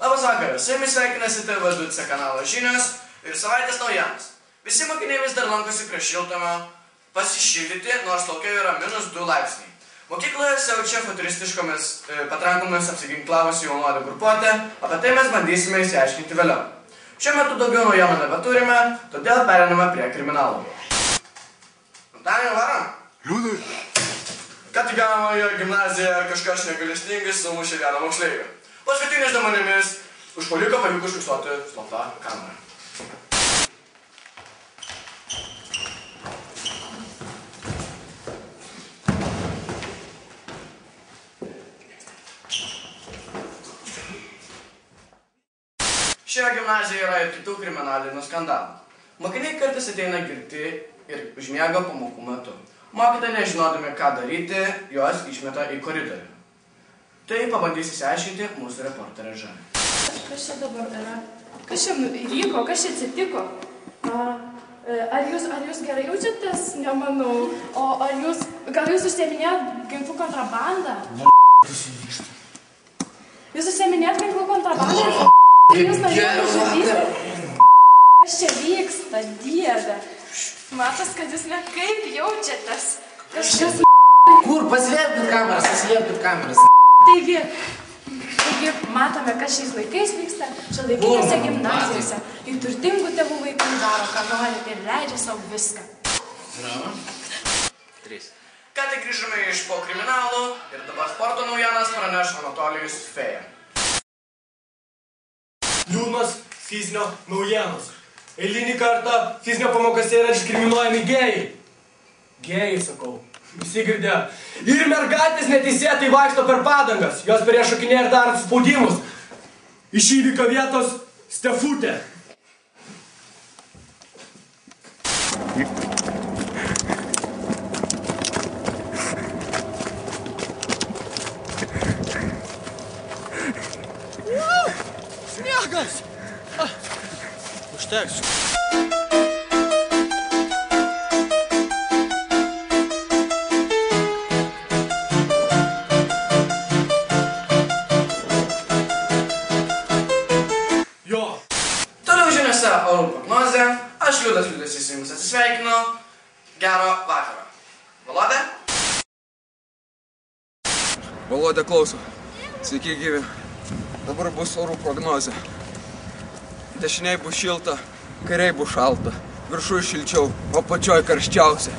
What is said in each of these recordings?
Labas vakaras, su jumis sveikinasi TV2C kanalo žinios ir savaitės naujienos. Visi mokiniai vis dar lankosi prie šiltnamio pasišildyti, nors lauke yra -2 laipsniai. Mokykloje siaučia futuristiškomis patrankomis apsiginklavusi jaunuolių grupuotė, apie tai mes bandysime išsiaiškinti vėliau. Šiuo metu daugiau naujienų nebeturime, todėl pereiname prie kriminalų. Daniel, varom? Liūdai. Ką tik Gamoje gimnazijoje kažkas negalestingai sumušė vieną moksleivį. Paskutiniais duomenimis užpuoliką pavyko užfiksuoti slapta kamera. Šioje gimnazijoje yra ir kitų kriminalinių skandalų. Mokiniai kartais ateina girti ir užmiega pamokų metu. Mokytojai nežinodami, ką daryti, juos išmeta į koridorių. Tai pabandys įsiaiškinti mūsų reporterė Žanė. Kas čia dabar yra? Kas čia įvyko? Kas čia atsitiko? Ar jūs gerai jaučiatės? Nemanau. O gal jūs užsieminėjot ginklų kontrabandą? Jūs užsieminėjot ginklų kontrabandą? Jūs norėjote žudyti? Kas čia vyksta, Dieve? Matos, kad jūs nekaip jaučiatės. Kas čia... Kur? Paslėpkit kameras, Taigi, matome, kas šiais laikais vyksta šiuolaikinėse gimnazijose. Ir turtingų tėvų vaikai daro, ką nori ir leidžia savo viską. 3. Ką tik grįžome iš po kriminalų ir dabar sporto naujienas praneš Anatolijus Feja. Liūdnos fizinio naujienos. Eilinį kartą fizinio pamokose yra diskriminuojami gėjai. Gėjai, sakau. Visi girdėjo. Ir mergaitės neteisėtai vaikšto per padangas. Jos perėšokinėja ir daro spaudimus. Iš įvykio vietos Stefutė. Sniegas! Užteks. Orų prognozė. Aš Liudas su jumis atsisveikinu. Gero vakaro. Volodė? Volodė klauso. Sveiki gyvi. Dabar bus orų prognozė. Dešiniai bus šilta, kairiai bus šalta. Viršui šilčiau, o pačioj karščiausia.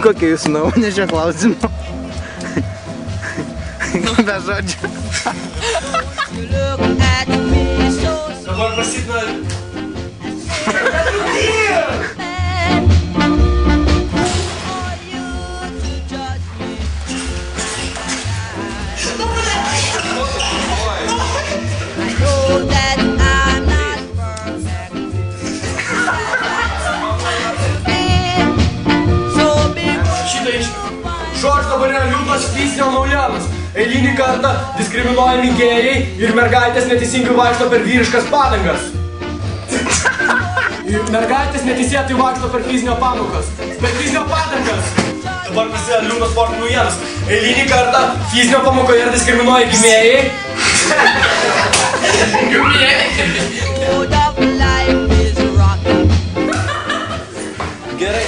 Kokia jūsų nuomonė šio klausimu? Be žodžių. Dabar pasipina... Šoks dabar yra liūdnos fizinio naujienos. Eilinį kartą diskriminuojami gėjai ir mergaitės neteisingai vaikšto per vyriškas padangas. Mergaitės neteisėtai vaikšto per fizinio pamokas. Per fizinio padangas. Dabar prasideda liūdnos sporto naujienos. Eilinį kartą fizinio pamokoje yra diskriminuoja gimėjai. Gerai,